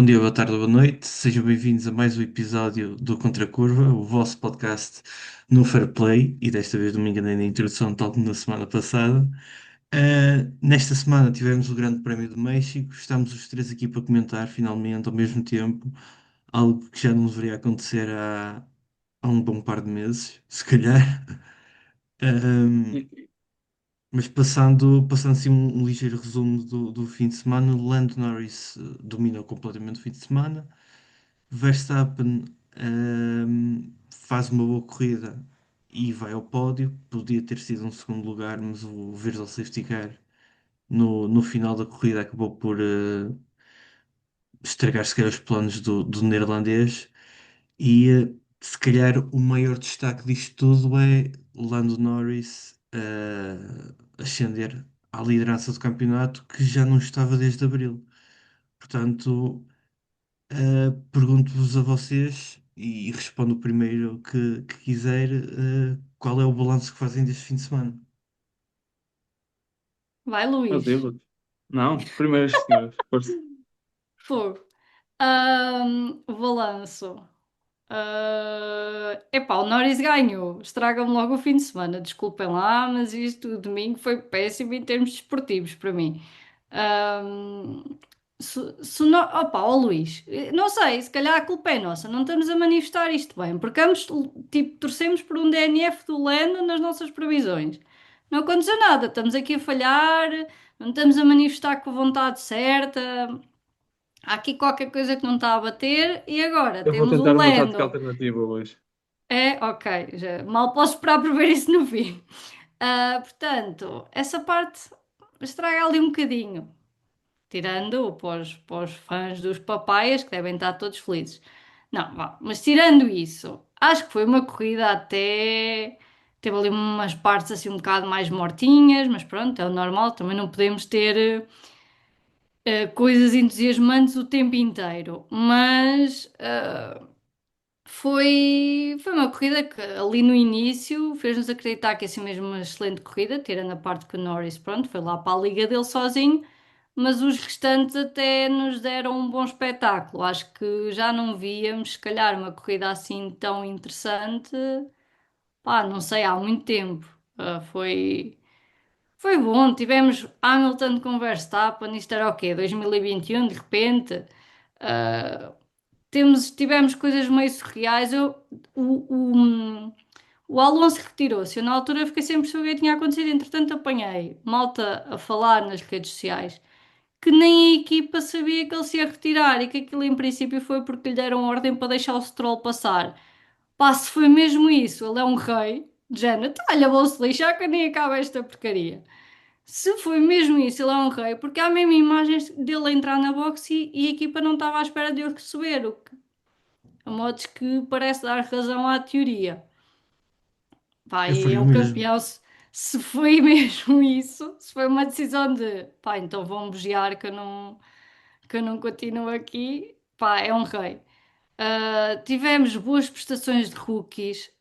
Bom dia, boa tarde, boa noite. Sejam bem-vindos a mais um episódio do Contra Curva, o vosso podcast no Fair Play. E desta vez não me enganei na introdução, tal como na semana passada. Nesta semana tivemos o Grande Prémio do México. Estamos os três aqui para comentar, finalmente, ao mesmo tempo, algo que já não deveria acontecer há um bom par de meses, se calhar. Ah, mas passando assim um ligeiro resumo do fim de semana, Lando Norris dominou completamente o fim de semana. Verstappen faz uma boa corrida e vai ao pódio. Podia ter sido um segundo lugar, mas o Vettel Safety Car no final da corrida acabou por estragar se calhar os planos do neerlandês. E se calhar o maior destaque disto tudo é Lando Norris ascender à liderança do campeonato que já não estava desde abril. Portanto, pergunto-vos a vocês e respondo o primeiro que quiser, qual é o balanço que fazem deste fim de semana? Vai, Meu Luís. Deus. Não, primeiro os senhores. Força. Fogo. Balanço. Epá, o Norris ganhou. Estraga-me logo o fim de semana. Desculpem lá, mas isto, o domingo foi péssimo em termos desportivos para mim. Ahm, se não, Opa, ó Luís, não sei, se calhar a culpa é nossa. Não estamos a manifestar isto bem, porque ambos, tipo, torcemos por um DNF do Lando nas nossas previsões. Não aconteceu nada, estamos aqui a falhar, não estamos a manifestar com a vontade certa. Há aqui qualquer coisa que não está a bater e agora Eu vou temos tentar o uma tática Lando. alternativa hoje. É, ok, mal posso esperar por ver isso no fim. Portanto, essa parte estraga ali um bocadinho, tirando para os fãs dos papaias que devem estar todos felizes. Não, vá, mas tirando isso, acho que foi uma corrida até. Teve ali umas partes assim um bocado mais mortinhas, mas pronto, é o normal, também não podemos ter coisas entusiasmantes o tempo inteiro. Mas foi uma corrida que ali no início fez-nos acreditar que ia ser mesmo uma excelente corrida, tirando a parte que o Norris, pronto, foi lá para a liga dele sozinho, mas os restantes até nos deram um bom espetáculo. Acho que já não víamos, se calhar, uma corrida assim tão interessante, pá, não sei, há muito tempo. Foi bom, tivemos Hamilton com Verstappen, isto era o quê? 2021, de repente. Ah, tivemos coisas meio surreais. O Alonso retirou-se. Eu, na altura, fiquei sem perceber o que tinha acontecido. Entretanto, apanhei malta a falar nas redes sociais que nem a equipa sabia que ele se ia retirar e que aquilo, em princípio, foi porque lhe deram ordem para deixar o Stroll passar. Pá, se foi mesmo isso, ele é um rei. De género, olha, vou-se lixar que nem acaba esta porcaria. Se foi mesmo isso, ele é um rei, porque há mesmo imagens dele a entrar na boxe e a equipa não estava à espera de o receber, o que a modos que parece dar razão à teoria. Pá, Eu e é faria o o mesmo. campeão. Se foi mesmo isso, se foi uma decisão de pá, então vão bugiar que eu não continuo aqui, pá, é um rei. Tivemos boas prestações de rookies,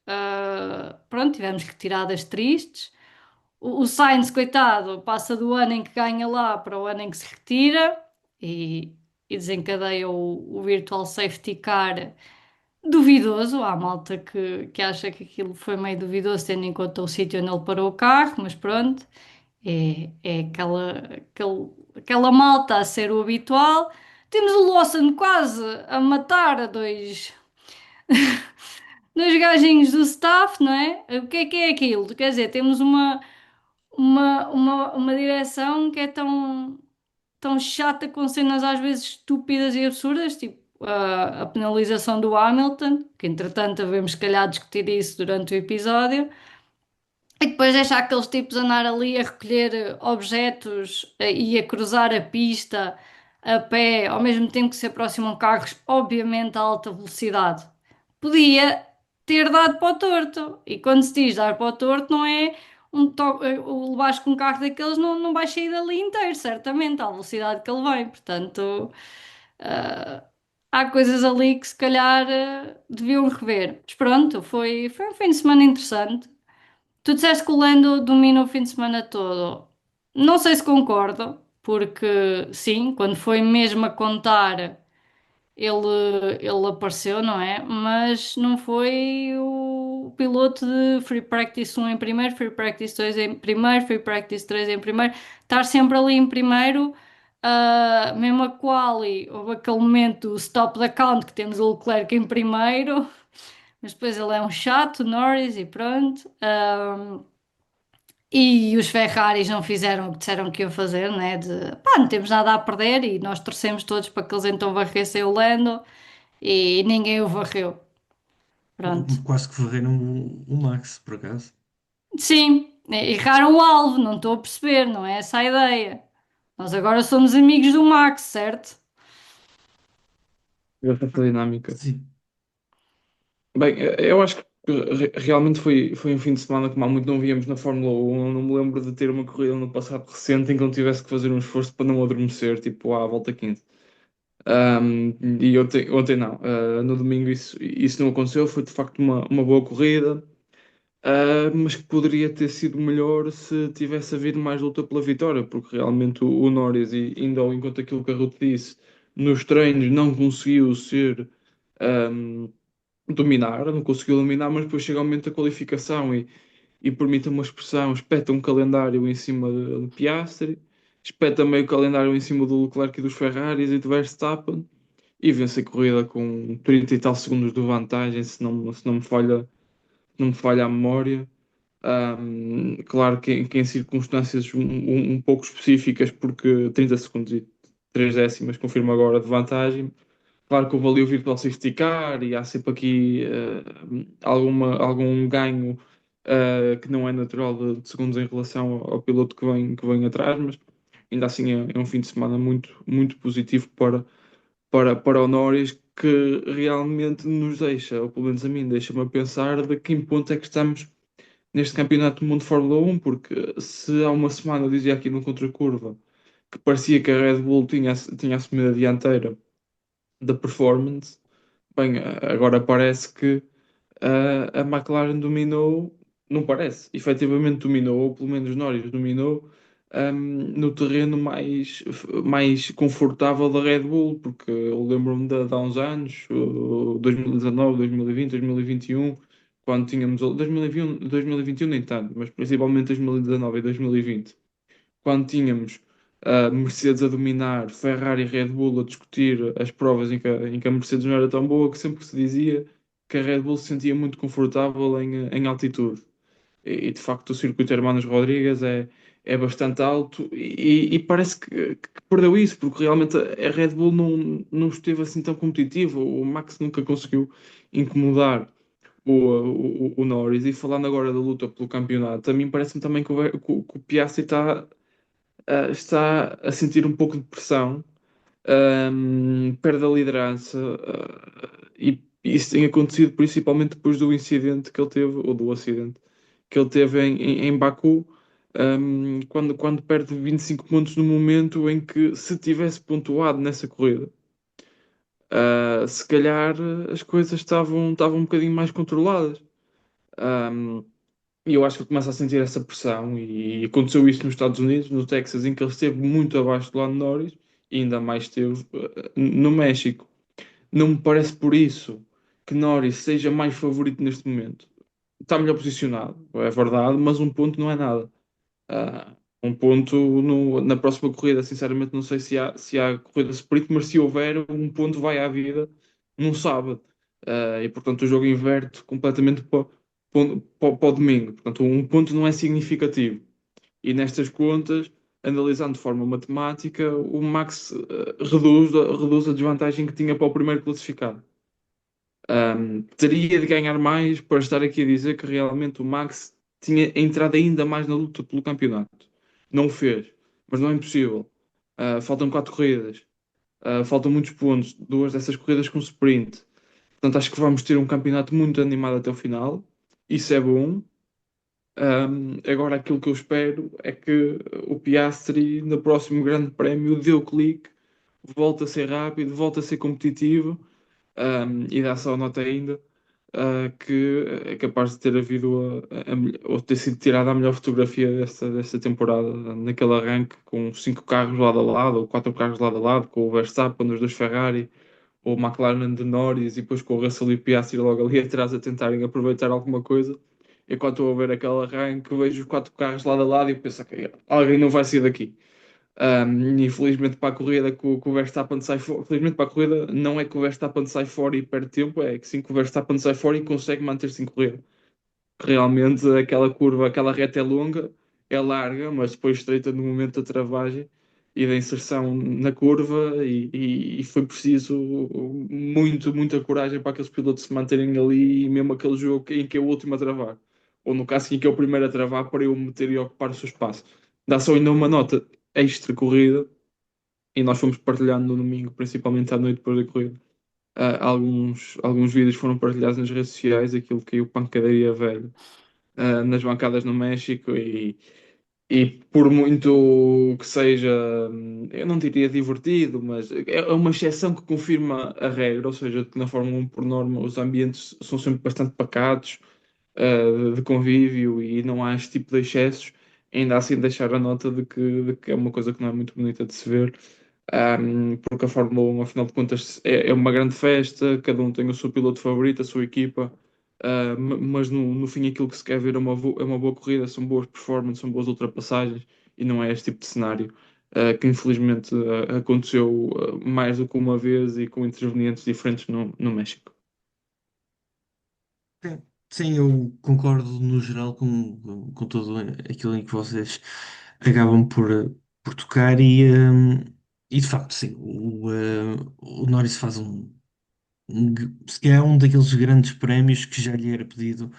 pronto, tivemos retiradas tristes. O Sainz, coitado, passa do ano em que ganha lá para o ano em que se retira e desencadeia o Virtual Safety Car duvidoso. Há malta que acha que aquilo foi meio duvidoso, tendo em conta o sítio onde ele parou o carro, mas pronto, é aquela malta a ser o habitual. Temos o Lawson quase a matar a dois gajinhos do staff, não é? O que é aquilo? Quer dizer, temos uma direção que é tão chata com cenas às vezes estúpidas e absurdas, tipo a penalização do Hamilton, que entretanto devemos se calhar discutir isso durante o episódio, e depois deixar aqueles tipos andar ali a recolher objetos e a cruzar a pista a pé, ao mesmo tempo que se aproximam carros, obviamente a alta velocidade. Podia ter dado para o torto. E quando se diz dar para o torto, não é o levares com um carro daqueles, não vai sair dali inteiro, certamente, à velocidade que ele vem. Portanto, ah, há coisas ali que se calhar deviam rever. Mas pronto, foi um fim de semana interessante. Tu disseste que o Lando domina o fim de semana todo. Não sei se concordo, porque sim, quando foi mesmo a contar. ele apareceu, não é? Mas não foi o piloto de Free Practice 1 em primeiro, Free Practice 2 em primeiro, Free Practice 3 em primeiro. Estar sempre ali em primeiro, mesmo a quali, houve aquele momento, o stop da count, que temos o Leclerc em primeiro, mas depois ele é um chato, Norris, e pronto. E os Ferraris não fizeram o que disseram que iam fazer, né? De pá, não temos nada a perder e nós torcemos todos para que eles então varressem o Lando e ninguém o varreu. Pronto. Quase que varreram o Max, por acaso. Sim, erraram o alvo, não estou a perceber, não é essa a ideia. Nós agora somos amigos do Max, certo? Essa dinâmica. Sim. Bem, eu acho que realmente foi um fim de semana que há muito não víamos na Fórmula 1. Eu não me lembro de ter uma corrida no passado recente em que não tivesse que fazer um esforço para não adormecer, tipo à volta 15. E ontem não. No domingo isso não aconteceu. Foi de facto uma boa corrida, mas que poderia ter sido melhor se tivesse havido mais luta pela vitória, porque realmente o Norris, e ainda ao enquanto aquilo que a Ruth disse, nos treinos não conseguiu ser. ahm, Dominar, não conseguiu dominar, mas depois chega ao momento da qualificação e permite uma expressão, espeta um calendário em cima de Piastri, espeta meio calendário em cima do Leclerc e dos Ferraris e do Verstappen e vence a corrida com 30 e tal segundos de vantagem, se não me falha a memória. Claro que em circunstâncias um pouco específicas, porque 30 segundos e 3 décimas confirma agora de vantagem. Claro que houve ali o Virtual Safety Car e há sempre aqui algum ganho que não é natural de segundos em relação ao piloto que vem atrás, mas ainda assim é um fim de semana muito positivo para o Norris, que realmente nos deixa, ou pelo menos a mim, deixa-me a pensar de que em ponto é que estamos neste Campeonato do Mundo de Fórmula 1, porque se há uma semana eu dizia aqui no Contracurva que parecia que a Red Bull tinha assumido a dianteira da performance. Bem, agora parece que a McLaren dominou, não parece, efetivamente dominou, ou pelo menos Norris dominou, no terreno mais confortável da Red Bull, porque eu lembro-me de há uns anos, 2019, 2020, 2021, quando tínhamos 2021, 2021 nem tanto, mas principalmente 2019 e 2020 quando tínhamos Mercedes a dominar, Ferrari e Red Bull a discutir as provas em que a Mercedes não era tão boa, que sempre se dizia que a Red Bull se sentia muito confortável em altitude. E de facto o circuito Hermanos Rodrigues é bastante alto e parece que perdeu isso, porque realmente a Red Bull não esteve assim tão competitiva, o Max nunca conseguiu incomodar o Norris. E falando agora da luta pelo campeonato, a mim parece-me também que o Piastri está a sentir um pouco de pressão, perde a liderança, e isso tem acontecido principalmente depois do incidente que ele teve, ou do acidente que ele teve em Baku, quando perde 25 pontos no momento em que, se tivesse pontuado nessa corrida, se calhar as coisas estavam um bocadinho mais controladas. Um, e eu acho que ele começa a sentir essa pressão, e aconteceu isso nos Estados Unidos, no Texas, em que ele esteve muito abaixo do Lando Norris, e ainda mais esteve no México. Não me parece por isso que Norris seja mais favorito neste momento. Está melhor posicionado, é verdade, mas um ponto não é nada. Um ponto na próxima corrida, sinceramente, não sei se há corrida sprint, mas se houver, um ponto vai à vida num sábado. E portanto o jogo inverte completamente para o domingo. Portanto, um ponto não é significativo. E nestas contas, analisando de forma matemática, o Max reduz a desvantagem que tinha para o primeiro classificado. Teria de ganhar mais para estar aqui a dizer que realmente o Max tinha entrado ainda mais na luta pelo campeonato. Não o fez, mas não é impossível. Faltam 4 corridas, faltam muitos pontos, duas dessas corridas com sprint. Portanto, acho que vamos ter um campeonato muito animado até o final. Isso é bom. Agora, aquilo que eu espero é que o Piastri, no próximo Grande Prémio, dê o clique, volte a ser rápido, volte a ser competitivo. E dá só nota ainda que é capaz de ter havido ou ter sido tirada a melhor fotografia desta temporada, naquele arranque com 5 carros lado a lado, ou 4 carros lado a lado, com o Verstappen, os dois Ferrari, ou McLaren de Norris e depois com o Russell e Piastri logo ali atrás a tentarem aproveitar alguma coisa. E quando estou a ver aquele arranque, vejo os quatro carros lado a lado e penso que alguém não vai sair daqui. Infelizmente para a corrida que o Verstappen sai fora, felizmente para a corrida não é que o Verstappen sai fora e perde tempo, é que sim que o Verstappen sai fora e consegue manter-se em corrida. Realmente aquela curva, aquela reta é longa, é larga, mas depois estreita no momento da travagem e da inserção na curva e foi preciso muita coragem para aqueles pilotos se manterem ali e mesmo aquele jogo em que é o último a travar, ou no caso em que é o primeiro a travar para eu meter e ocupar o seu espaço. Dá só ainda uma nota extra corrida e nós fomos partilhando no domingo, principalmente à noite depois da corrida. Alguns vídeos foram partilhados nas redes sociais, aquilo que o pancadaria velho nas bancadas no México e por muito que seja, eu não diria divertido, mas é uma exceção que confirma a regra, ou seja, que na Fórmula 1, por norma, os ambientes são sempre bastante pacatos, de convívio e não há este tipo de excessos, ainda assim deixar a nota de que é uma coisa que não é muito bonita de se ver. Porque a Fórmula 1, ao final de contas, é uma grande festa, cada um tem o seu piloto favorito, a sua equipa, mas no fim aquilo que se quer ver é uma boa corrida, são boas performances, são boas ultrapassagens e não é este tipo de cenário que infelizmente aconteceu mais do que uma vez e com intervenientes diferentes no México. Sim, sim, eu concordo no geral com tudo aquilo em que vocês acabam por tocar e de facto, sim, o Norris faz se calhar um daqueles grandes prémios que já lhe era pedido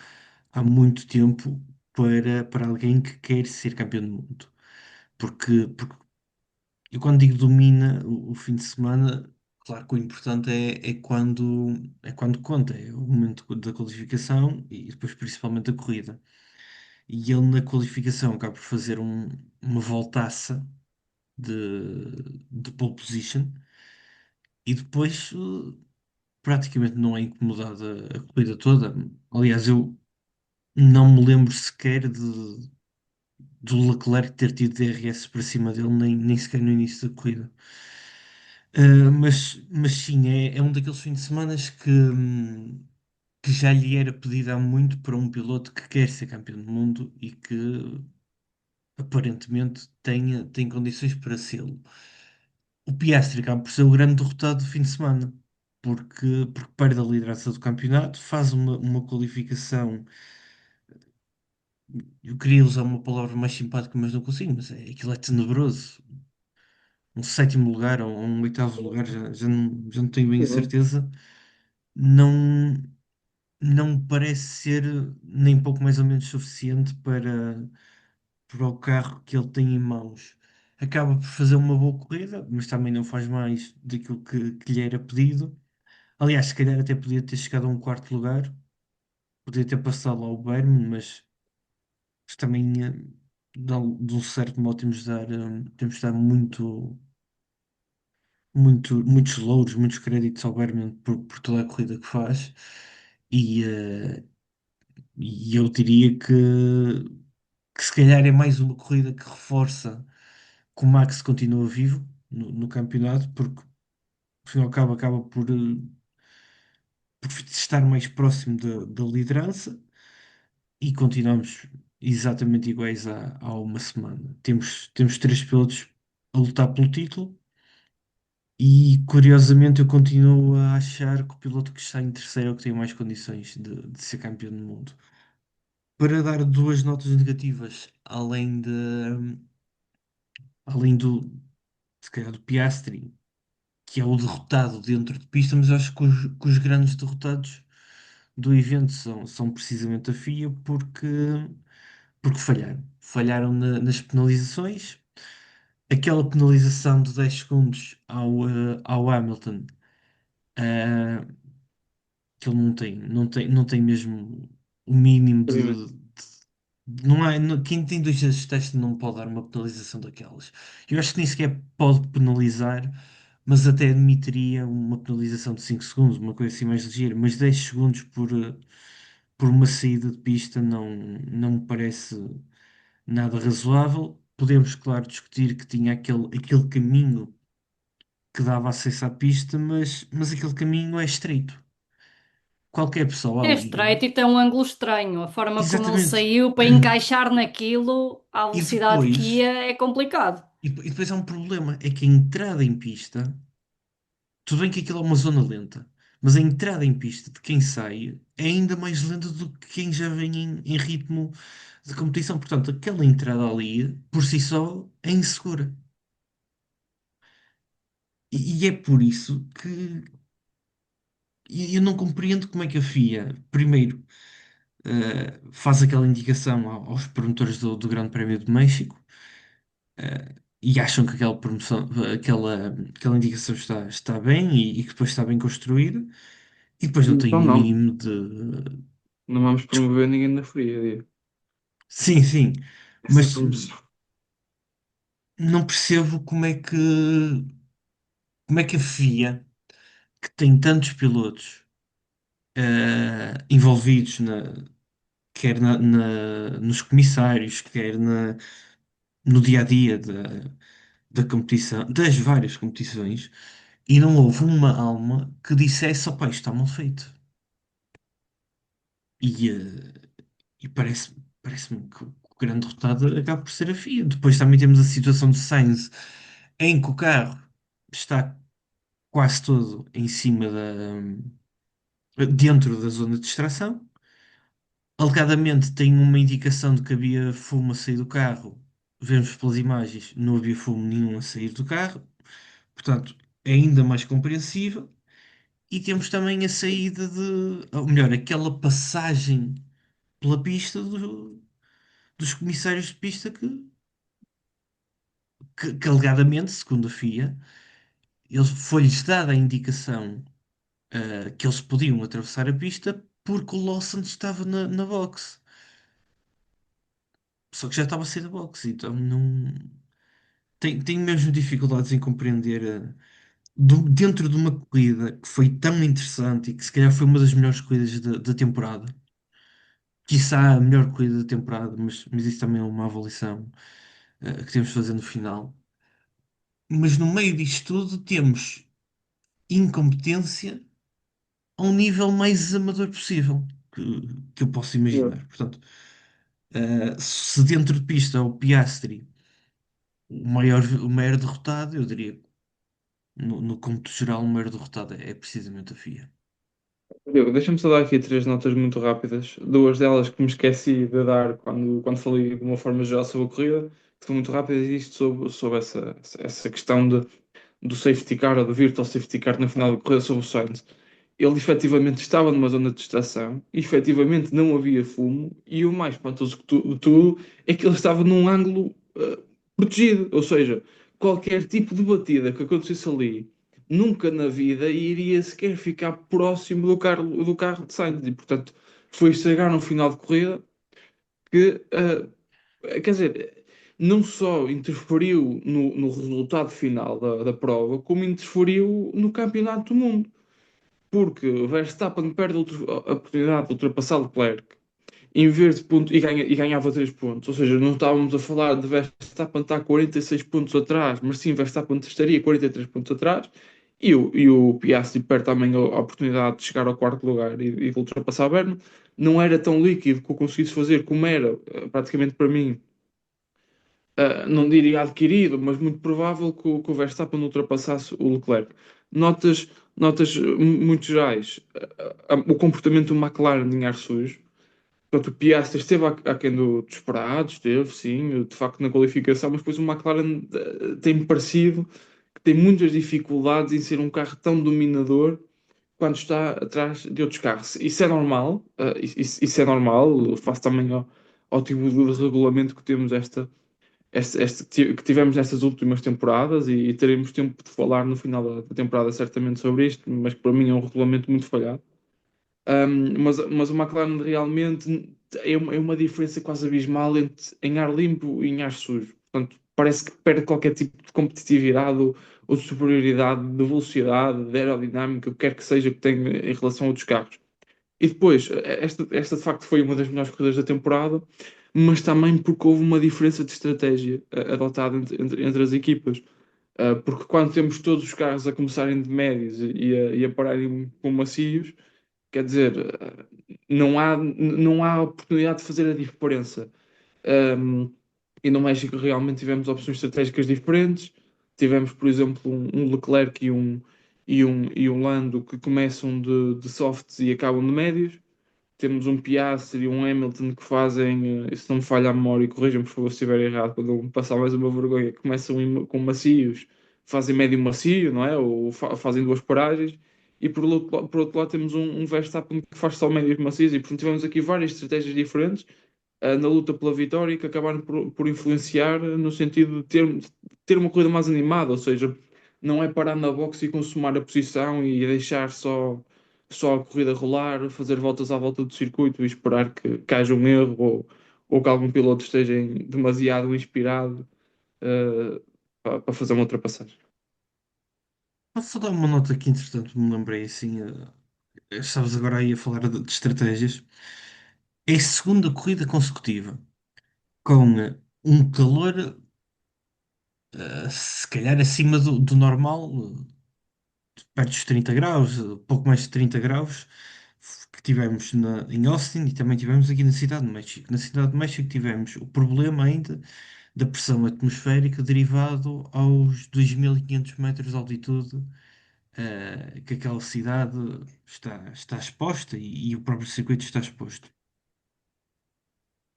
há muito tempo para alguém que quer ser campeão do mundo. Porque eu quando digo domina o fim de semana, claro que o importante é quando conta, é o momento da qualificação e depois principalmente a corrida. E ele na qualificação acaba por fazer uma voltaça de pole position e depois praticamente não é incomodada a corrida toda. Aliás, eu não me lembro sequer do Leclerc ter tido DRS para cima dele, nem sequer no início da corrida. Mas sim, é um daqueles fins de semana que já lhe era pedido há muito para um piloto que quer ser campeão do mundo e que aparentemente tem condições para sê-lo. O Piastri acaba por ser o grande derrotado do fim de semana, porque perde a liderança do campeonato, faz uma qualificação. Eu queria usar uma palavra mais simpática, mas não consigo, mas aquilo é tenebroso. Um sétimo lugar ou um oitavo lugar, já não tenho bem a Uhum. certeza, não, não me parece ser nem pouco mais ou menos suficiente para o carro que ele tem em mãos. Acaba por fazer uma boa corrida, mas também não faz mais daquilo que lhe era pedido. Aliás, se calhar até podia ter chegado a um quarto lugar, podia ter passado lá o Berman, mas também de um certo modo temos de dar muitos louros, muitos créditos ao Berman por toda a corrida que faz. E, eh, e eu diria que se calhar é mais uma corrida que reforça que o Max continua vivo no campeonato, porque ao fim e ao cabo acaba por estar mais próximo da liderança e continuamos exatamente iguais há uma semana. Temos três pilotos a lutar pelo título e curiosamente eu continuo a achar que o piloto que está em terceiro é o que tem mais condições de ser campeão do mundo. Para dar duas notas negativas, além se calhar do Piastri, que é o derrotado dentro de pista, mas eu acho que os grandes derrotados do evento são precisamente a FIA porque falharam. Falharam nas penalizações. Aquela penalização de 10 segundos ao Hamilton, eh, que ele não tem mesmo o mínimo não há, quem tem dois anos de teste não pode dar uma penalização daquelas. Eu acho que nem sequer pode penalizar, mas até admitiria uma penalização de 5 segundos, uma coisa assim mais ligeira, mas 10 segundos por uma saída de pista não me parece nada razoável. Podemos, claro, discutir que tinha aquele caminho que dava acesso à pista, mas aquele caminho é estreito. Qualquer pessoa É ali. estreito e tem um ângulo estranho. A forma como ele Exatamente. saiu para encaixar naquilo, à E velocidade que depois, ia, é complicado. e depois há um problema, é que a entrada em pista, tudo bem que aquilo é uma zona lenta, mas a entrada em pista de quem sai é ainda mais lenta do que quem já vem em ritmo de competição. Portanto, aquela entrada ali, por si só, é insegura. E é por isso que eu não compreendo como é que a FIA, primeiro, faz aquela indicação aos promotores do Grande Prémio de México, e acham que aquela promoção, aquela indicação está bem e que depois está bem construída, e depois não tem Então o não, mínimo de. não vamos promover ninguém na fria, digo. Sim, sim, Essa mas promoção. não percebo como é que a FIA, que tem tantos pilotos envolvidos quer nos comissários, quer no dia a dia da competição, das várias competições, e não houve uma alma que dissesse: opá, isto está mal feito. E, parece-me que o grande derrotado acaba por ser a FIA. Depois também temos a situação de Sainz, em que o carro está quase todo em cima dentro da zona de extração. Alegadamente tem uma indicação de que havia fumo a sair do carro. Vemos pelas imagens, não havia fumo nenhum a sair do carro. Portanto, é ainda mais compreensível. E temos também a saída ou melhor, aquela passagem pela pista dos comissários de pista que alegadamente, segundo a FIA, foi-lhes dada a indicação que eles podiam atravessar a pista porque o Lawson estava na box. Só que já estava a sair da box, então não. Tenho mesmo dificuldades em compreender, dentro de uma corrida que foi tão interessante e que se calhar foi uma das melhores corridas da temporada, quiçá a melhor corrida da temporada, mas isso também é uma avaliação que temos de fazer no final. Mas no meio disto tudo temos incompetência ao nível mais amador possível que eu posso Yeah. imaginar. Portanto, se dentro de pista é o Piastri o maior derrotado, eu diria que no cômputo geral o maior derrotado é precisamente a FIA. Diogo, deixa-me só dar aqui três notas muito rápidas. Duas delas que me esqueci de dar quando falei de uma forma geral sobre a corrida, que são muito rápidas, e isto sobre essa questão do safety car ou do virtual safety car na final da corrida sobre o Sainz. Ele efetivamente estava numa zona de estação, efetivamente não havia fumo, e o mais espantoso de tudo é que ele estava num ângulo protegido, ou seja, qualquer tipo de batida que acontecesse ali, nunca na vida iria sequer ficar próximo do carro de Sainz, e portanto foi estragar no final de corrida que, quer dizer, não só interferiu no resultado final da prova, como interferiu no campeonato do mundo. Porque o Verstappen perde a oportunidade de ultrapassar Leclerc em vez de ponto, e ganhava 3 pontos. Ou seja, não estávamos a falar de Verstappen estar 46 pontos atrás, mas sim Verstappen estaria 43 pontos atrás. E o Piastri perde também a oportunidade de chegar ao quarto lugar e de ultrapassar Berno. Não era tão líquido que o conseguisse fazer como era, praticamente para mim, não diria adquirido, mas muito provável que o Verstappen ultrapassasse o Leclerc. Notas, notas muito gerais. O comportamento do McLaren em ar sujo. Portanto, o Piastri esteve aquém do esperado, esteve, sim, de facto, na qualificação, mas depois o McLaren tem parecido que tem muitas dificuldades em ser um carro tão dominador quando está atrás de outros carros. Isso é normal, isso é normal, face também ao tipo de regulamento que temos que tivemos nestas últimas temporadas e teremos tempo de falar no final da temporada certamente sobre isto, mas que para mim é um regulamento muito falhado. Mas o McLaren realmente é uma diferença quase abismal entre em ar limpo e em ar sujo. Portanto, parece que perde qualquer tipo de competitividade ou de superioridade de velocidade, de aerodinâmica, o que quer que seja que tenha em relação a outros carros. E depois, esta de facto foi uma das melhores corridas da temporada, mas também porque houve uma diferença de estratégia adotada entre as equipas. Porque quando temos todos os carros a começarem de médios e a pararem com macios, quer dizer, não há oportunidade de fazer a diferença. Um, e no México realmente tivemos opções estratégicas diferentes. Tivemos, por exemplo, um Leclerc e um Lando que começam de softs e acabam de médios. Temos um Piastri e um Hamilton que fazem, se não me falha a memória, e corrijam por favor se estiver errado, quando eu me passar mais uma vergonha, começam com macios, fazem médio macio, não é? Ou fazem duas paragens. E por outro lado temos um Verstappen que faz só médios macios e portanto tivemos aqui várias estratégias diferentes na luta pela vitória e que acabaram por influenciar no sentido de ter uma corrida mais animada, ou seja, não é parar na boxe e consumar a posição e deixar só a corrida rolar, fazer voltas à volta do circuito e esperar que haja um erro ou que algum piloto esteja demasiado inspirado para fazer uma ultrapassagem. Posso só dar uma nota aqui, entretanto, me lembrei assim. Estavas agora aí a falar de estratégias. É a segunda corrida consecutiva com um calor, se calhar acima do normal, perto dos 30 graus, pouco mais de 30 graus, que tivemos em Austin e também tivemos aqui na Cidade de México. Na Cidade de México tivemos o problema ainda da pressão atmosférica derivado aos 2.500 metros de altitude, que aquela cidade está exposta e o próprio circuito está exposto.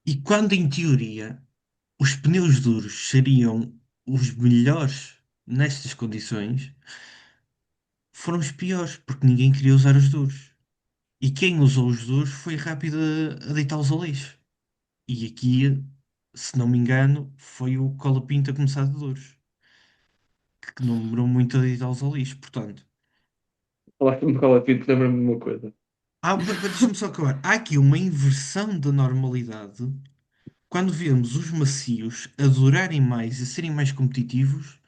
E quando, em teoria, os pneus duros seriam os melhores nestas condições, foram os piores, porque ninguém queria usar os duros. E quem usou os duros foi rápido a deitá-los ao lixo. E aqui, se não me engano, foi o Colapinto a começar de duros, que não demorou muito a deitá-los ao lixo. Portanto, Falaste-me qual é a lembra-me de uma coisa. deixa-me só acabar. Há aqui uma inversão da normalidade quando vemos os macios a durarem mais e a serem mais competitivos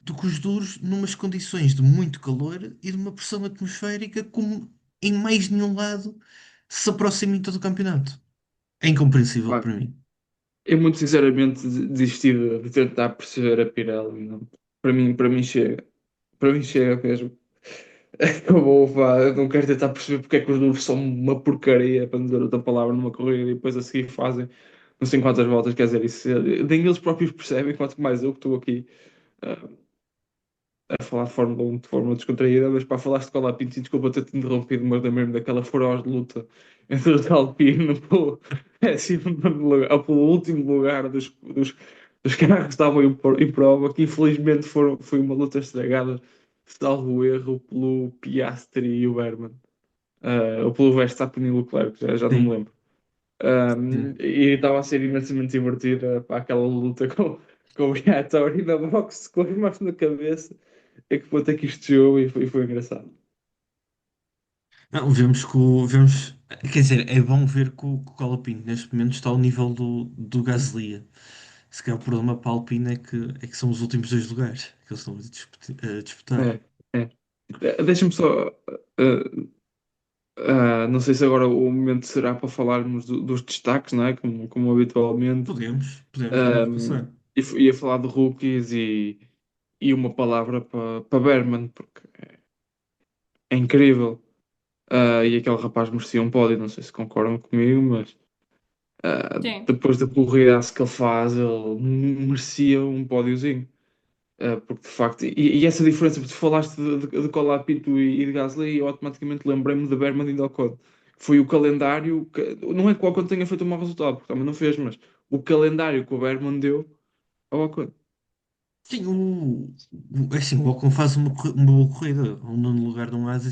do que os duros numas condições de muito calor e de uma pressão atmosférica como em mais nenhum lado se aproxima em todo o campeonato. É incompreensível Pá, para mim. eu muito sinceramente desisti de tentar perceber a Pirelli. Não. Para mim chega. Para mim chega mesmo. Acabou, pá. Eu não quero tentar perceber porque é que os números são uma porcaria, para não dizer outra palavra, numa corrida e depois a seguir fazem não sei quantas voltas. Quer dizer, isso nem eles próprios percebem, quanto mais eu que estou aqui ah, a falar de Fórmula 1 de forma descontraída. Mas para falaste de Colapinto e desculpa ter-te interrompido, mas lembro mesmo daquela feroz luta entre os Alpine pelo, lugar, ou pelo último lugar dos carros que estavam em prova, que infelizmente foi uma luta estragada, salvo erro, pelo Piastri e o Berman. Ou pelo Verstappen e o Leclerc, já não me Sim, lembro. sim. E estava a ser imensamente divertida para aquela luta com o Viatori na box, com as mãos na cabeça. É que ponto é que isto chegou e foi engraçado. Não, quer dizer, é bom ver que o Colapinto neste momento está ao nível do Gasly. Se calhar o problema para a Alpine é que são os últimos dois lugares que eles estão a disputar. É, é. Deixa-me só. Não sei se agora o momento será para falarmos dos destaques, não é? Como habitualmente. Podemos passar. Ia falar de rookies e uma palavra para Berman, porque é incrível. E aquele rapaz merecia um pódio, não sei se concordam comigo, mas Sim, depois da corridaça que ele faz, ele merecia um pódiozinho. Porque de facto, e essa diferença, porque tu falaste de Colapinto e de Gasly, e eu automaticamente lembrei-me de Berman e de Ocon. Foi o calendário, não é que o Ocon tenha feito um mau resultado, porque também não fez, mas o calendário que o Berman deu ao Ocon. Sim, assim, o Ocon faz uma boa corrida. O nono lugar de um Asa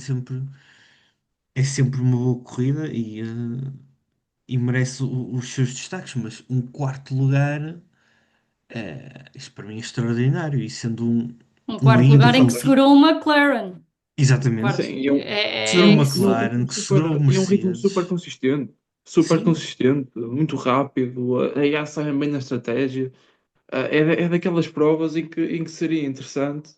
é sempre uma boa corrida e merece os seus destaques, mas um quarto lugar, isto para mim é extraordinário. E sendo um um quarto ainda lugar em tão. que segurou o McLaren. Sim, Exatamente. Quarto, Segurou o e um McLaren, ritmo que segurou o super Mercedes. consistente. Super Sim, consistente, muito rápido. A IA sai bem na estratégia. É daquelas provas em que seria interessante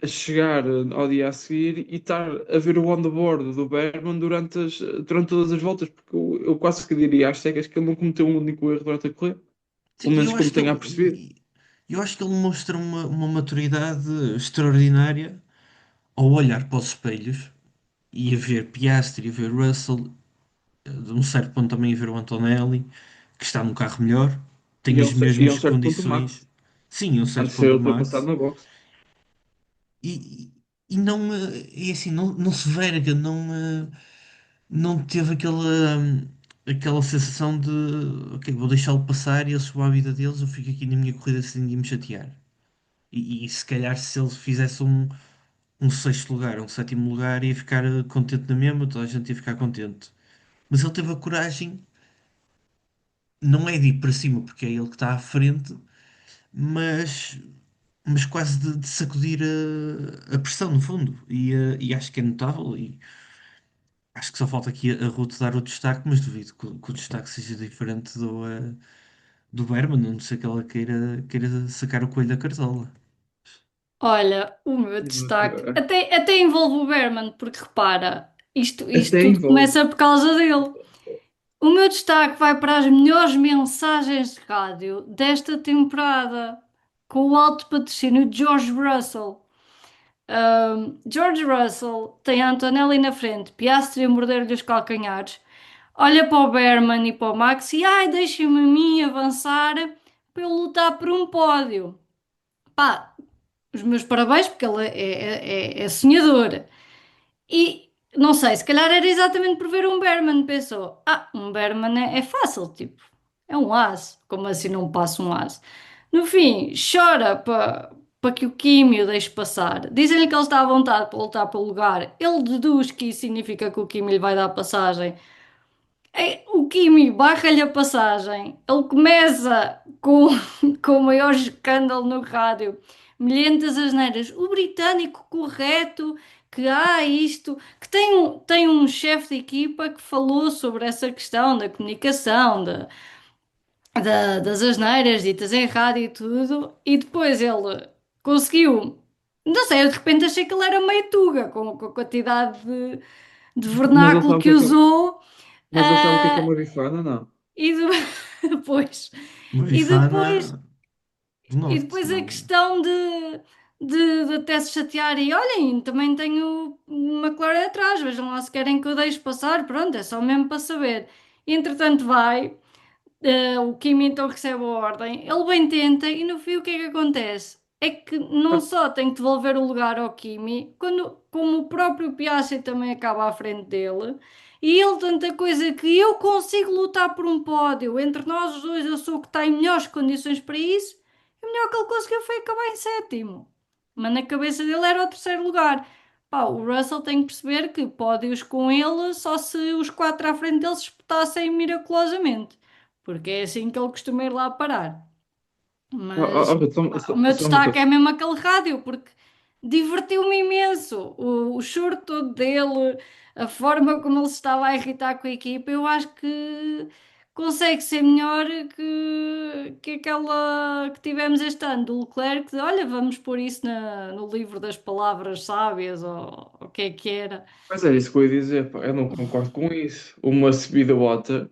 a chegar ao dia a seguir e estar a ver o on-board do Bergman durante todas as voltas, porque eu quase que diria às cegas que ele não cometeu um único erro durante a corrida, sim, pelo e menos eu como acho que tenho ele, a perceber. Eu acho que ele mostra uma maturidade extraordinária ao olhar para os espelhos e a ver Piastri, a ver Russell, de um certo ponto também a ver o Antonelli, que está num carro melhor, tem as E a um mesmas certo ponto o condições, Max, sim, a um certo antes de ser ponto do ultrapassado Max, na box. e, e não, é assim, não se verga, não teve aquela sensação de, ok, vou deixá-lo passar e ele chegou à vida deles, eu fico aqui na minha corrida sem ninguém me chatear. E se calhar se ele fizesse um sexto lugar, um sétimo lugar, ia ficar contente na mesma, toda a gente ia ficar contente. Mas ele teve a coragem, não é de ir para cima porque é ele que está à frente, mas, mas quase de sacudir a pressão no fundo. E acho que é notável. E acho que só falta aqui a Ruth dar o destaque, mas duvido que o destaque seja diferente do Berman, a não ser que ela queira sacar o coelho da cartola. Olha, o meu destaque até envolve o Berman, porque repara, isto Até tudo envolve. começa por causa dele. O meu destaque vai para as melhores mensagens de rádio desta temporada, com o alto patrocínio de George Russell. George Russell tem a Antonelli na frente, Piastri a morder-lhe os calcanhares, olha para o Berman e para o Max e ai, deixem-me a mim avançar para eu lutar por um pódio. Pá, os meus parabéns, porque ele é sonhador. E não sei, se calhar era exatamente por ver um Berman. Pensou: um Berman é fácil, tipo, é um as. Como assim não passa um as? No fim, chora para que o Kimi o deixe passar. Dizem-lhe que ele está à vontade para lutar pelo lugar. Ele deduz que isso significa que o Kimi lhe vai dar passagem. O Kimi barra-lhe a passagem. Ele começa com, com o maior escândalo no rádio. Milhentas asneiras. O britânico correto, que há isto, que tem um chefe de equipa que falou sobre essa questão da comunicação, das asneiras ditas em rádio e tudo, e depois ele conseguiu. Não sei, eu de repente achei que ele era meio tuga com a quantidade de Mas ele vernáculo sabe o que que é que é, usou. mas ele sabe o que é ah, uma bifana, não? e de- depois, Uma e depois, bifana do e norte, depois a não. questão de até se chatear e olhem, também tenho uma McLaren atrás, vejam lá se querem que eu deixe passar, pronto, é só mesmo para saber. Entretanto vai, o Kimi então recebe a ordem, ele bem tenta e no fim o que é que acontece? É que não Ah, só tem que devolver o lugar ao Kimi, como o próprio Piastri também acaba à frente dele, e ele tanta coisa que eu consigo lutar por um pódio, entre nós os dois eu sou o que está em melhores condições para isso, e o melhor que ele conseguiu foi acabar em sétimo. Mas na cabeça dele era o terceiro lugar. Pá, o Russell tem que perceber que pódios com ele só se os quatro à frente dele se espetassem miraculosamente porque é assim que ele costuma ir lá parar. Mas então, pá, o meu só uma destaque coisa. é mesmo aquele rádio, porque divertiu-me imenso. O choro todo dele, a forma como ele se estava a irritar com a equipa, eu acho que consegue ser melhor que aquela que tivemos este ano do Leclerc, de olha, vamos pôr isso no livro das palavras sábias, ou o que era. Mas é isso que eu ia dizer, pá. Eu não concordo com isso. Uma subida water.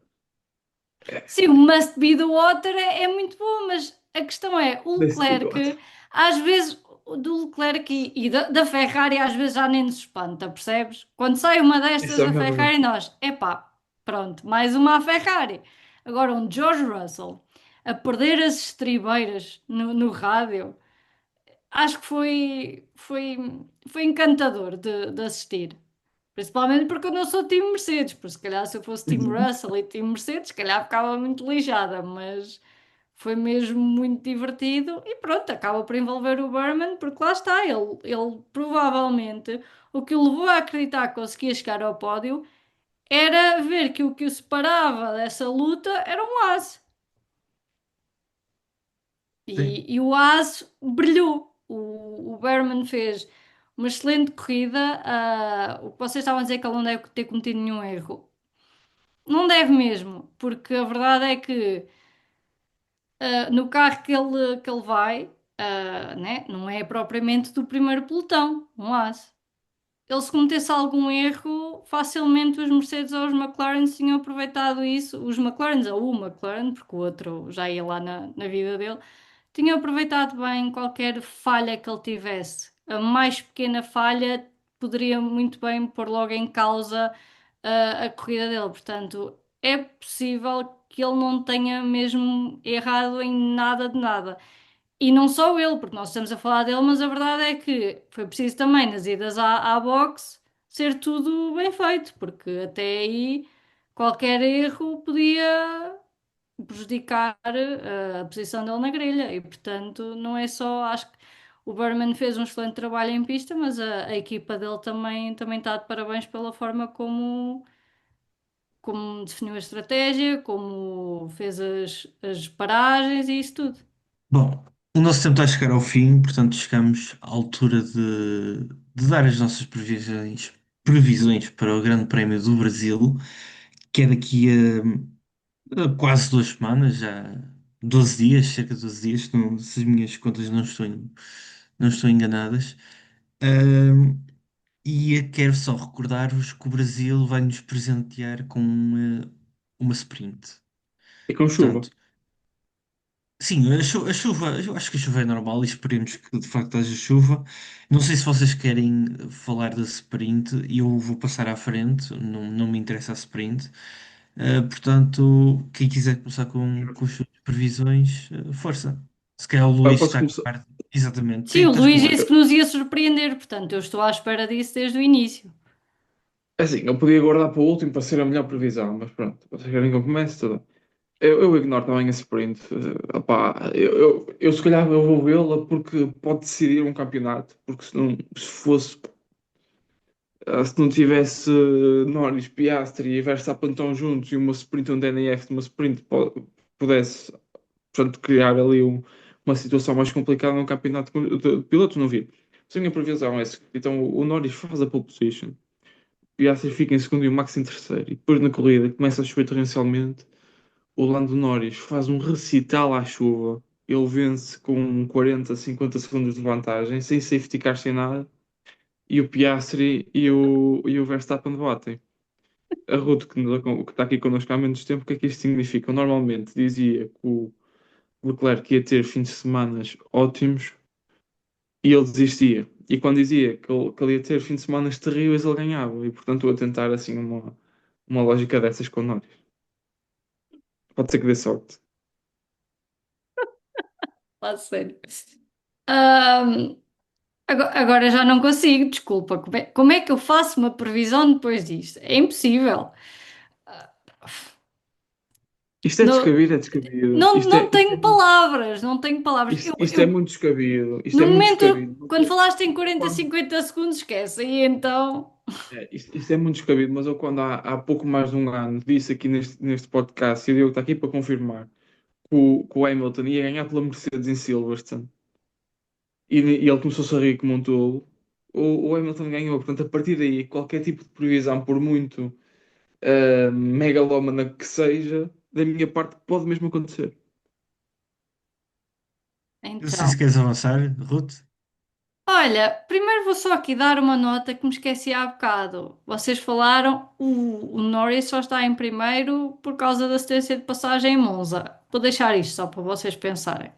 Sim, o Must Be the Water é muito bom, mas a questão é, o Desse subida water. Leclerc, às vezes, o do Leclerc e da Ferrari, às vezes já nem nos espanta, percebes? Quando sai uma Isso destas é da mesmo. Ferrari, nós, epá, pronto, mais uma à Ferrari. Agora, um George Russell a perder as estribeiras no rádio, acho que foi encantador de assistir. Principalmente porque eu não sou time Mercedes, porque se calhar se eu fosse time Russell e time Mercedes, se calhar ficava muito lixada, mas foi mesmo muito divertido e pronto, acaba por envolver o Berman, porque lá está, ele provavelmente o que o levou a acreditar que conseguia chegar ao pódio era ver que o que o separava dessa luta era um aço. Sim. E o aço brilhou. O Berman fez uma excelente corrida. O que vocês estavam a dizer que ele não deve ter cometido nenhum erro. Não deve mesmo, porque a verdade é que no carro que ele vai, né, não é propriamente do primeiro pelotão, um as. Ele se cometesse algum erro, facilmente os Mercedes ou os McLaren tinham aproveitado isso, os McLarens ou o McLaren, porque o outro já ia lá na vida dele, tinha aproveitado bem qualquer falha que ele tivesse. A mais pequena falha poderia muito bem pôr logo em causa a corrida dele. Portanto, é possível que ele não tenha mesmo errado em nada de nada. E não só ele, porque nós estamos a falar dele, mas a verdade é que foi preciso também nas idas à boxe ser tudo bem feito, porque até aí qualquer erro podia prejudicar a posição dele na grelha e portanto não é só, acho que o Berman fez um excelente trabalho em pista, mas a equipa dele também está de parabéns pela forma como definiu a estratégia, como fez as paragens e isso tudo. Bom, o nosso tempo está a chegar ao fim, portanto chegamos à altura de dar as nossas previsões para o Grande Prémio do Brasil, que é daqui a quase 2 semanas, já 12 dias, cerca de 12 dias, se as minhas contas não estão enganadas. Ahm, e quero só recordar-vos que o Brasil vai nos presentear com uma sprint. E com chuva. Portanto, sim, a chuva, eu acho que a chuva é normal e esperemos que de facto haja chuva. Não sei se vocês querem falar da sprint e eu vou passar à frente, não me interessa a sprint. Portanto, quem quiser começar com as suas previsões, força. Se calhar o Olha, Luís posso está a começar? par. Exatamente, Sim, o tens de Luís começar. disse que nos ia surpreender, portanto eu estou à espera disso desde o início. É assim, eu podia guardar para o último para ser a melhor previsão, mas pronto, vocês querem que eu comece? Tudo. Eu ignoro também a sprint. Opá, eu se calhar eu vou vê-la porque pode decidir um campeonato, porque se fosse, se não tivesse Norris, Piastri e Verstappen tão juntos e uma sprint, um DNF de uma sprint pudesse, portanto, criar ali uma situação mais complicada num campeonato de pilotos, não vi. Mas a minha previsão é essa. Então o Norris faz a pole position. Piastri fica em segundo e o Max em terceiro. E depois na corrida começa a chover torrencialmente. O Lando Norris faz um recital à chuva. Ele vence com 40, 50 segundos de vantagem, sem safety car, sem nada. E o Piastri e o Verstappen batem. A Ruth, que está aqui connosco há menos tempo, o que é que isto significa? Eu normalmente dizia que o Leclerc ia ter fins de semana ótimos e ele desistia. E quando dizia que ele ia ter fins de semana terríveis, ele ganhava. E portanto, estou a tentar assim uma lógica dessas com o Norris. Pode ser que dê sorte. Fala sério. Ahm, agora já não consigo, desculpa. Como é que eu faço uma previsão depois disto? É impossível. Isto é Não, descabido, é descabido. não, Isto é, não tenho palavras, não tenho palavras. isto é muito descabido. Isto No é muito momento, descabido. Mas quando falaste em eu 40, quando, 50 segundos, esquece. E então. isto é muito descabido, mas eu quando há pouco mais de um ano disse aqui neste podcast, e o Diogo está aqui para confirmar, que o Hamilton ia ganhar pela Mercedes em Silverstone, e ele começou-se a rir como um tolo, o Hamilton ganhou. Portanto, a partir daí, qualquer tipo de previsão, por muito megalómana que seja, da minha parte, pode mesmo acontecer. Não sei se Então. queres avançar, Ruth. Olha, primeiro vou só aqui dar uma nota que me esqueci há bocado. Vocês falaram, o Norris só está em primeiro por causa da assistência de passagem em Monza. Vou deixar isto só para vocês pensarem.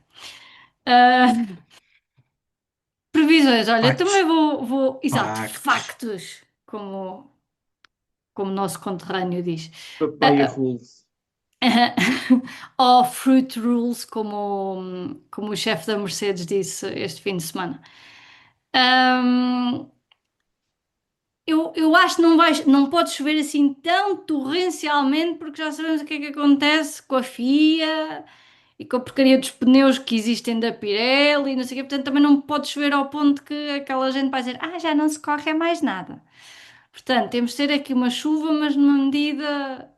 Ah, previsões, olha, também Factos. exato, Factos. factos, como o nosso conterrâneo diz. Papaya rules. Ou Fruit Rules, como o chefe da Mercedes disse este fim de semana. Ahm, eu acho que não pode chover assim tão torrencialmente, porque já sabemos o que é que acontece com a FIA e com a porcaria dos pneus que existem da Pirelli e não sei o quê. Portanto, também não pode chover ao ponto que aquela gente vai dizer: já não se corre mais nada. Portanto, temos de ter aqui uma chuva, mas numa medida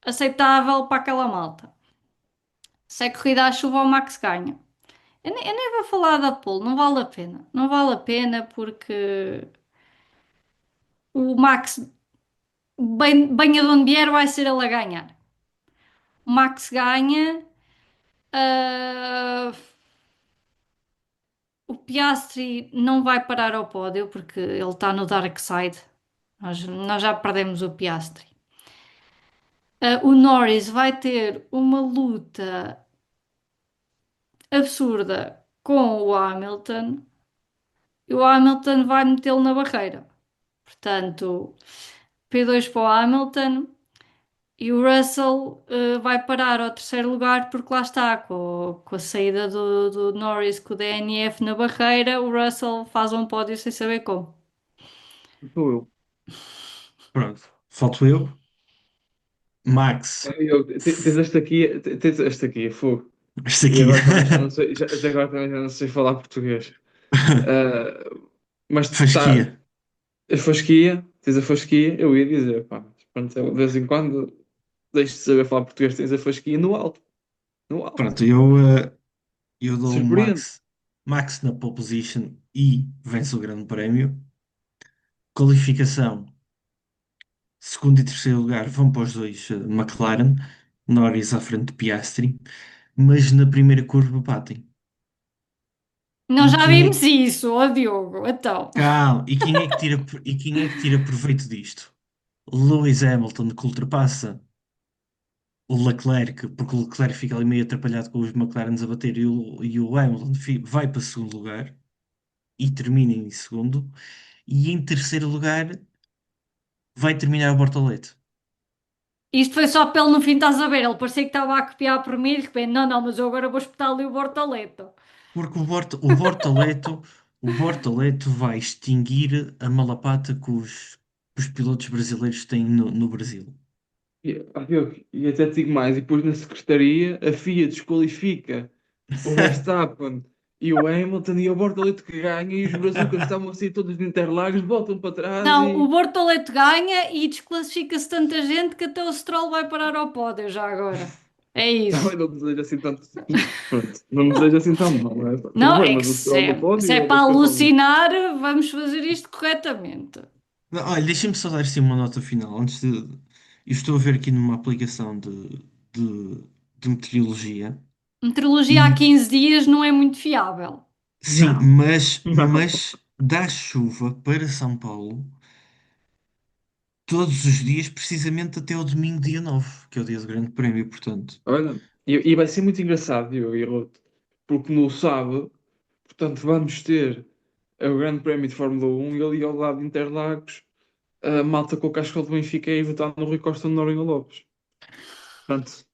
aceitável para aquela malta. Se é corrida à chuva, o Max ganha. Eu nem vou falar da pole, não vale a pena. Não vale a pena porque o Max, bem de onde vier, vai ser ele a ganhar. O Max ganha. ah, o Piastri não vai parar ao pódio porque ele está no dark side. Nós já perdemos o Piastri. O Norris vai ter uma luta absurda com o Hamilton e o Hamilton vai metê-lo na barreira. Portanto, P2 para o Hamilton e o Russell vai parar ao terceiro lugar porque lá está, com a saída do Norris com o DNF na barreira, o Russell faz um pódio sem saber como. Sou eu. Pronto, falto eu. Max, Tens tens esta aqui, fogo. este E aqui. agora também já não sei, já agora também já não sei falar português. Ah, mas Fasquia. está a fasquia, tens a fasquia, eu ia dizer, pá, mas pronto, eu de vez em quando deixo de saber falar português, tens a fasquia no alto, no alto. Pronto, eu dou o Surpreende. Max na pole position e vence o Grande Prémio. Qualificação, segundo e terceiro lugar vão para os dois McLaren, Norris à frente de Piastri, mas na primeira curva batem. Não E já quem vimos é, isso, ó Diogo, então. calma, e quem é que tira proveito disto? Lewis Hamilton que ultrapassa o Leclerc, porque o Leclerc fica ali meio atrapalhado com os McLarens a bater e o Hamilton vai para segundo lugar e termina em segundo. E em terceiro lugar vai terminar o Bortoleto. Isto foi só pelo no fim, estás a ver? Ele parecia que estava a copiar por mim e de repente, não, não, mas eu agora vou espetar ali o Bortoleto. Porque o Bortoleto vai extinguir a malapata que os pilotos brasileiros têm no Brasil. Diogo, e até te digo mais, e depois na secretaria a FIA desqualifica o Verstappen e o Hamilton e o Bortoleto que ganha e os brazucas estavam a sair todos de Interlagos, voltam para trás Não, o e Bortoleto ganha e desclassifica-se tanta gente que até o Stroll vai parar ao pódio já agora. É também isso. não desejo assim tanto. Pronto, não desejo assim tão mal, não é? Tudo Não, bem, é que mas o Stroll no se pódio é é uma para coisa ali. alucinar, vamos fazer isto corretamente. Não, olha, deixa-me só dar assim uma nota final. Eu estou a ver aqui numa aplicação de, de meteorologia. Meteorologia há E 15 dias não é muito fiável. sim, Não, mas, não. mas dá chuva para São Paulo todos os dias, precisamente até o domingo, dia 9 que é o dia do Grande Prémio, portanto. Olha, e vai ser muito engraçado, Diogo e Ruto, porque no sábado, portanto, vamos ter o Grande Prémio de Fórmula 1 e ali ao lado de Interlagos, a malta com o casco do Benfica e votar no Rui Costa e no Noronha Lopes. Portanto,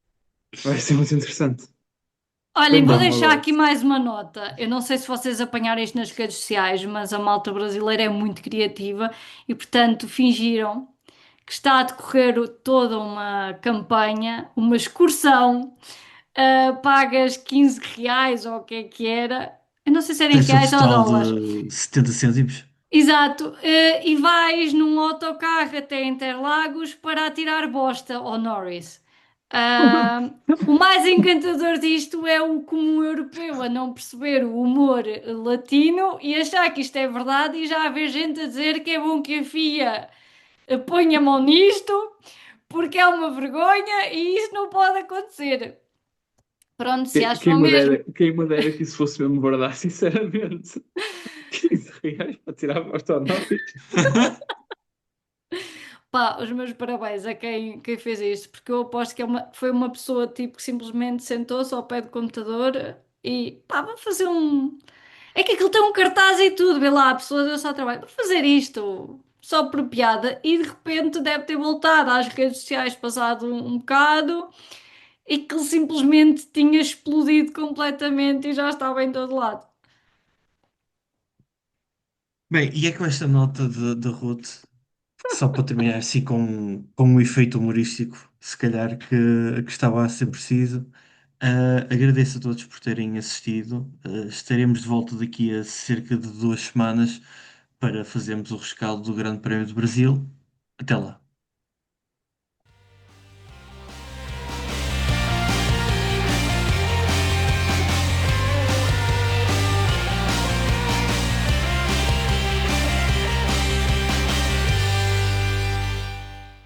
vai ser muito interessante. Olhem, vou Lembrei-me deixar agora. aqui mais uma nota. Eu não sei se vocês apanharam isto nas redes sociais, mas a malta brasileira é muito criativa e, portanto, fingiram que está a decorrer toda uma campanha, uma excursão, pagas 15 reais ou o que era. Eu não sei se era em Tens um reais ou total dólares. de 70 cêntimos. Exato, e vais num autocarro até Interlagos para atirar bosta ao Norris. Ah, o mais encantador disto é o comum europeu a não perceber o humor latino e achar que isto é verdade e já haver gente a dizer que é bom que a FIA ponha a mão nisto porque é uma vergonha e isso não pode acontecer. Pronto, se acham mesmo. Quem me dera que isso fosse mesmo verdade, sinceramente. 15 reais para tirar a bosta ao Norris. Pá, os meus parabéns a quem fez isto, porque eu aposto que foi uma pessoa tipo que simplesmente sentou-se ao pé do computador e pá, vou fazer um. É que aquilo tem um cartaz e tudo, vê lá, a pessoa deu só trabalho, vou fazer isto só por piada e de repente deve ter voltado às redes sociais passado um bocado e que ele simplesmente tinha explodido completamente e já estava em todo lado. Bem, e é com esta nota de Ruth, só para terminar assim com um efeito humorístico, se calhar que estava a ser preciso. Agradeço a todos por terem assistido. Estaremos de volta daqui a cerca de 2 semanas para fazermos o rescaldo do Grande Prémio do Brasil. Até lá.